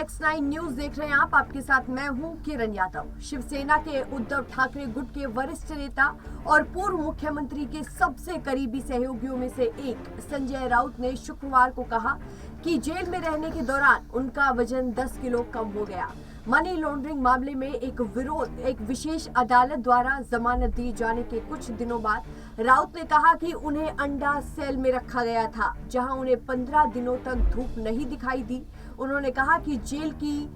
Next9 news देख रहे हैं आप। आपके साथ मैं हूं किरण यादव। शिवसेना के उद्धव ठाकरे गुट के वरिष्ठ नेता और पूर्व मुख्यमंत्री के सबसे करीबी सहयोगियों में से एक संजय राउत ने शुक्रवार को कहा कि जेल में रहने के दौरान उनका वजन 10 किलो कम हो गया। मनी लॉन्ड्रिंग मामले में एक विशेष अदालत द्वारा जमानत दिए जाने के कुछ दिनों बाद राउत ने कहा कि उन्हें अंडा सेल में रखा गया था, जहां उन्हें 15 दिनों तक धूप नहीं दिखाई दी। उन्होंने कहा कि जेल की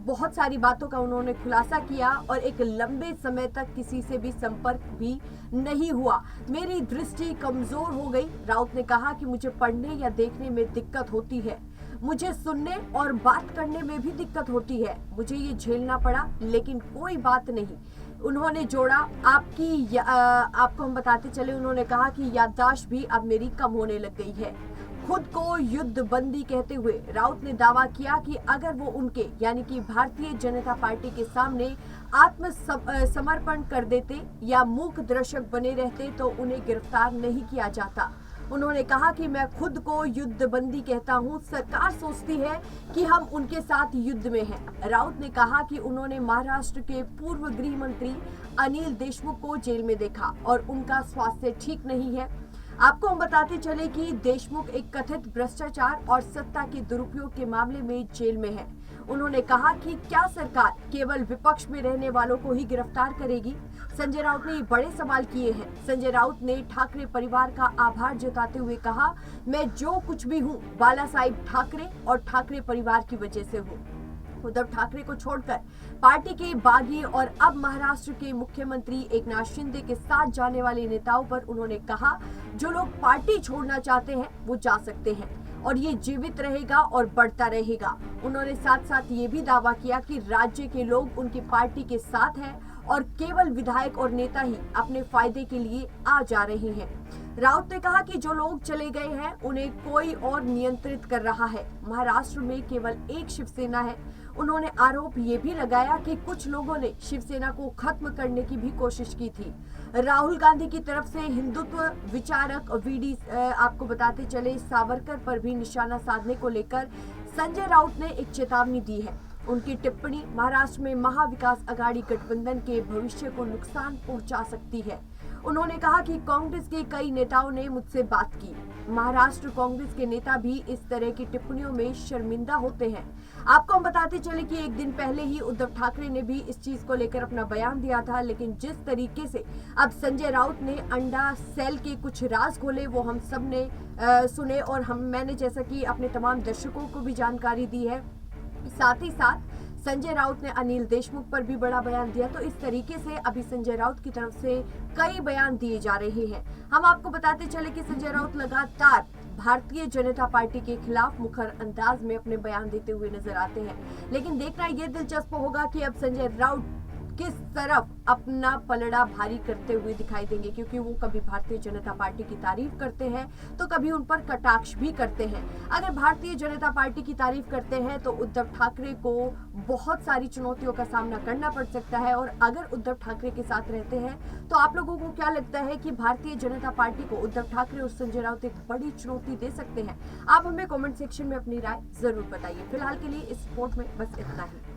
बहुत सारी बातों का उन्होंने खुलासा किया और एक लंबे समय तक किसी से भी संपर्क भी नहीं हुआ। मेरी दृष्टि कमजोर हो गई। राउत ने कहा कि मुझे पढ़ने या देखने में दिक्कत होती है, मुझे सुनने और बात करने में भी दिक्कत होती है। मुझे ये झेलना पड़ा, लेकिन कोई बात नहीं। उन्होंने जोड़ा आपको हम बताते चले, उन्होंने कहा कि याददाश्त भी अब मेरी कम होने लग गई है। खुद को युद्ध बंदी कहते हुए राउत ने दावा किया कि अगर वो उनके यानी कि भारतीय जनता पार्टी के सामने समर्पण कर देते या मूक दर्शक बने रहते तो उन्हें गिरफ्तार नहीं किया जाता। उन्होंने कहा कि मैं खुद को युद्ध बंदी कहता हूं, सरकार सोचती है कि हम उनके साथ युद्ध में हैं। राउत ने कहा कि उन्होंने महाराष्ट्र के पूर्व गृह मंत्री अनिल देशमुख को जेल में देखा और उनका स्वास्थ्य ठीक नहीं है। आपको हम बताते चले कि देशमुख एक कथित भ्रष्टाचार और सत्ता के दुरुपयोग के मामले में जेल में है। उन्होंने कहा कि क्या सरकार केवल विपक्ष में रहने वालों को ही गिरफ्तार करेगी? संजय राउत ने बड़े सवाल किए हैं। संजय राउत ने ठाकरे परिवार का आभार जताते हुए कहा, मैं जो कुछ भी हूँ बाला साहिब ठाकरे और ठाकरे परिवार की वजह से हूँ। उद्धव ठाकरे को छोड़कर पार्टी के बागी और अब महाराष्ट्र के मुख्यमंत्री एकनाथ शिंदे के साथ जाने वाले नेताओं पर उन्होंने कहा, जो लोग पार्टी छोड़ना चाहते हैं वो जा सकते हैं और ये जीवित रहेगा और बढ़ता रहेगा। उन्होंने साथ साथ ये भी दावा किया कि राज्य के लोग उनकी पार्टी के साथ हैं और केवल विधायक और नेता ही अपने फायदे के लिए आ जा रहे हैं। राउत ने कहा कि जो लोग चले गए हैं उन्हें कोई और नियंत्रित कर रहा है। महाराष्ट्र में केवल एक शिवसेना है। उन्होंने आरोप ये भी लगाया कि कुछ लोगों ने शिवसेना को खत्म करने की भी कोशिश की थी। राहुल गांधी की तरफ से हिंदुत्व विचारक वीडी आपको बताते चले सावरकर पर भी निशाना साधने को लेकर संजय राउत ने एक चेतावनी दी है। उनकी टिप्पणी महाराष्ट्र में महाविकास अघाड़ी गठबंधन के भविष्य को नुकसान पहुंचा सकती है। उन्होंने कहा कि कांग्रेस के कई नेताओं ने मुझसे बात की। महाराष्ट्र कांग्रेस के नेता भी इस तरह की टिप्पणियों में शर्मिंदा होते हैं। आपको हम बताते चले कि एक दिन पहले ही उद्धव ठाकरे ने भी इस चीज को लेकर अपना बयान दिया था, लेकिन जिस तरीके से अब संजय राउत ने अंडा सेल के कुछ राज खोले वो हम सब ने सुने और मैंने जैसा कि अपने तमाम दर्शकों को भी जानकारी दी है। साथ ही साथ संजय राउत ने अनिल देशमुख पर भी बड़ा बयान दिया। तो इस तरीके से अभी संजय राउत की तरफ से कई बयान दिए जा रहे हैं। हम आपको बताते चले कि संजय राउत लगातार भारतीय जनता पार्टी के खिलाफ मुखर अंदाज में अपने बयान देते हुए नजर आते हैं, लेकिन देखना यह दिलचस्प होगा कि अब संजय राउत किस तरफ अपना पलड़ा भारी करते हुए दिखाई देंगे, क्योंकि वो कभी भारतीय जनता पार्टी की तारीफ करते हैं तो कभी उन पर कटाक्ष भी करते हैं। अगर भारतीय जनता पार्टी की तारीफ करते हैं तो उद्धव ठाकरे को बहुत सारी चुनौतियों का सामना करना पड़ सकता है, और अगर उद्धव ठाकरे के साथ रहते हैं तो आप लोगों को क्या लगता है कि भारतीय जनता पार्टी को उद्धव ठाकरे और संजय राउत एक बड़ी चुनौती दे सकते हैं? आप हमें कॉमेंट सेक्शन में अपनी राय जरूर बताइए। फिलहाल के लिए इस रिपोर्ट में बस इतना ही।